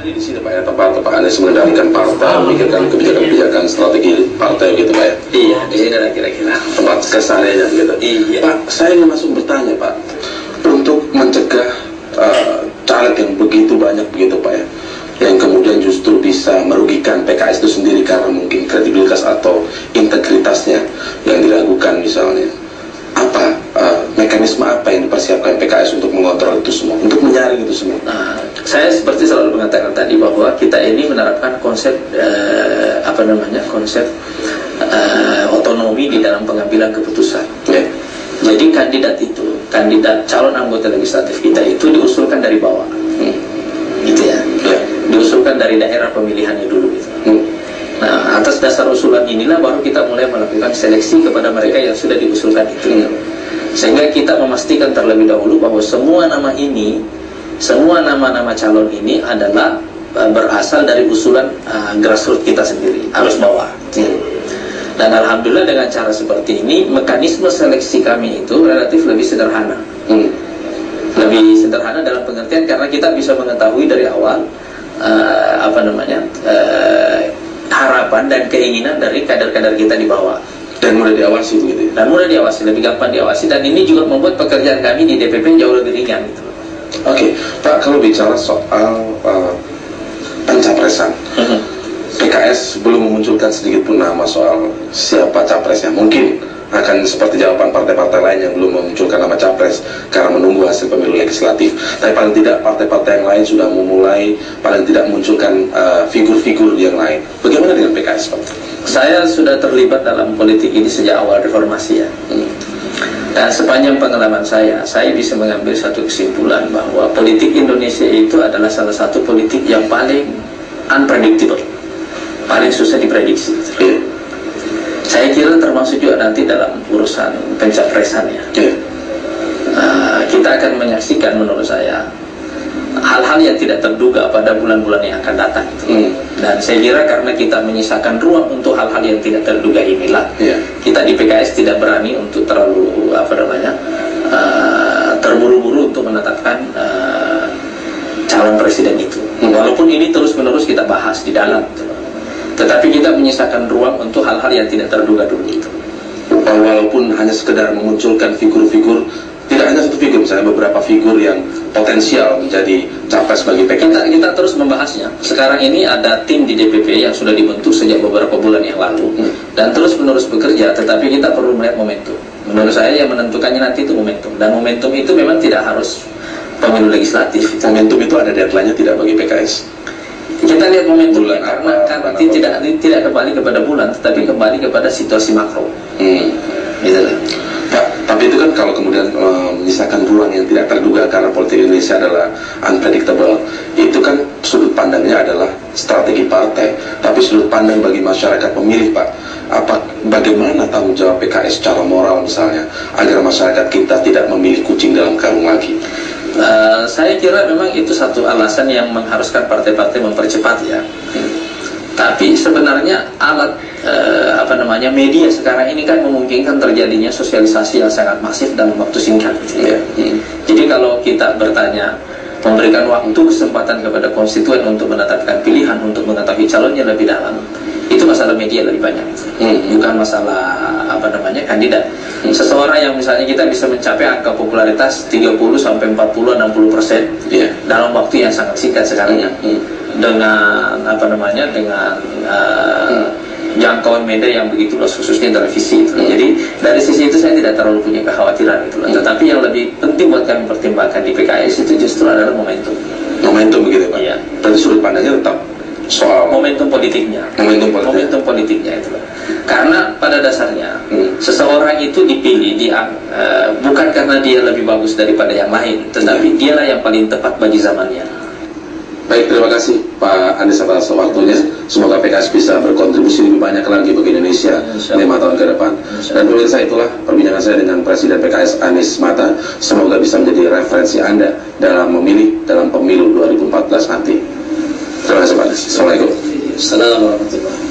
Jadi di sini Pak ya, tempat Pak Anies mengendalikan partai, memikirkan kebijakan-kebijakan strategi partai gitu Pak ya. Iya, di sini ada kira-kira tempat kesannya gitu. Iya. Pak, saya ingin langsung bertanya Pak, untuk mencegah caleg yang begitu banyak begitu Pak ya, yang kemudian justru bisa merugikan PKS itu sendiri karena mungkin kredibilitas atau integritasnya yang diragukan misalnya, apa mekanisme apa yang dipersiapkan PKS untuk mengontrol itu semua, untuk menyaring itu semua? Nah, saya seperti selalu mengatakan tadi bahwa kita ini menerapkan konsep konsep otonomi di dalam pengambilan keputusan. Yeah. Jadi kandidat calon anggota legislatif kita itu diusulkan dari bawah, gitu ya. Yeah. Diusulkan dari daerah pemilihannya dulu. Gitu. Nah, atas dasar usulan inilah baru kita mulai melakukan seleksi kepada mereka yang sudah diusulkan itu. Sehingga kita memastikan terlebih dahulu bahwa semua nama-nama calon ini adalah berasal dari usulan grassroots kita sendiri, arus bawah. Dan alhamdulillah dengan cara seperti ini, mekanisme seleksi kami itu relatif lebih sederhana. Lebih sederhana dalam pengertian karena kita bisa mengetahui dari awal harapan dan keinginan dari kader-kader kita di bawah. Dan mudah diawasi begitu ya? Dan mudah diawasi, lebih gampang diawasi. Dan ini juga membuat pekerjaan kami di DPP jauh lebih ringan gitu. Oke, Pak, kalau bicara soal pencapresan, PKS belum memunculkan sedikit pun nama soal siapa capresnya. Mungkin akan seperti jawaban partai-partai lain yang belum memunculkan nama capres karena menunggu hasil pemilu legislatif. Tapi paling tidak partai-partai yang lain sudah memulai paling tidak munculkan figur-figur yang lain. Bagaimana dengan PKS, Pak? Saya sudah terlibat dalam politik ini sejak awal reformasi ya. Dan sepanjang pengalaman saya bisa mengambil satu kesimpulan bahwa politik Indonesia itu adalah salah satu politik yang paling unpredictable, paling susah diprediksi. Saya kira termasuk juga nanti dalam urusan pencapresan ya. Kita akan menyaksikan menurut saya hal-hal yang tidak terduga pada bulan-bulan yang akan datang. Dan saya kira karena kita menyisakan ruang untuk hal-hal yang tidak terduga inilah, kita di PKS tidak berani untuk terlalu terburu-buru untuk menetapkan calon presiden itu. Walaupun ini terus-menerus kita bahas di dalam, tetapi kita menyisakan ruang untuk hal-hal yang tidak terduga dulu itu. Walaupun hanya sekedar memunculkan figur-figur, tidak hanya satu figur, misalnya beberapa figur yang potensial menjadi capres bagi PKS. Kita terus membahasnya. Sekarang ini ada tim di DPP yang sudah dibentuk sejak beberapa bulan yang lalu dan terus-menerus bekerja, tetapi kita perlu melihat momentum. Menurut saya yang menentukannya nanti itu momentum, dan momentum itu memang tidak harus pemilu legislatif. Momentum itu ada deadline-nya tidak bagi PKS? Kita lihat momentumnya karena tidak kembali kepada bulan, tetapi kembali kepada situasi makro. Gitu lah. Pak, tapi itu kan kalau kemudian menyisakan ruang yang tidak terduga karena politik Indonesia adalah unpredictable, itu kan sudut pandangnya adalah strategi partai, tapi sudut pandang bagi masyarakat pemilih, Pak, bagaimana tanggung jawab PKS secara moral misalnya agar masyarakat kita tidak memilih kucing dalam karung lagi? Saya kira memang itu satu alasan yang mengharuskan partai-partai mempercepat ya. Tapi sebenarnya alat media sekarang ini kan memungkinkan terjadinya sosialisasi yang sangat masif dalam waktu singkat. Jadi kalau kita bertanya, memberikan waktu kesempatan kepada konstituen untuk menetapkan pilihan, untuk mengetahui calonnya lebih dalam, itu masalah media lebih banyak, bukan masalah kandidat. Seseorang yang misalnya kita bisa mencapai angka popularitas 30 sampai 40 60% dalam waktu yang sangat singkat sekarang dengan jangkauan media yang begitu luas, khususnya televisi itu. Jadi dari sisi itu saya tidak terlalu punya kekhawatiran itu. Tetapi yang lebih penting buat kami pertimbangkan di PKS itu justru adalah momentum. Momentum begitu, Pak. Iya. Dan sudut pandangnya tetap soal momentum politiknya. Momentum politiknya itu. Karena pada dasarnya seseorang itu dipilih bukan karena dia lebih bagus daripada yang lain, tetapi dialah yang paling tepat bagi zamannya. Baik, terima kasih Pak Anies atas waktunya. Semoga PKS bisa berkontribusi lebih banyak lagi bagi Indonesia 5 tahun ke depan. Dan pemirsa, itulah perbincangan saya dengan Presiden PKS Anies Mata. Semoga bisa menjadi referensi Anda dalam memilih dalam pemilu 2014 nanti. Terima kasih Pak Anies. Assalamualaikum. Assalamualaikum warahmatullahi wabarakatuh.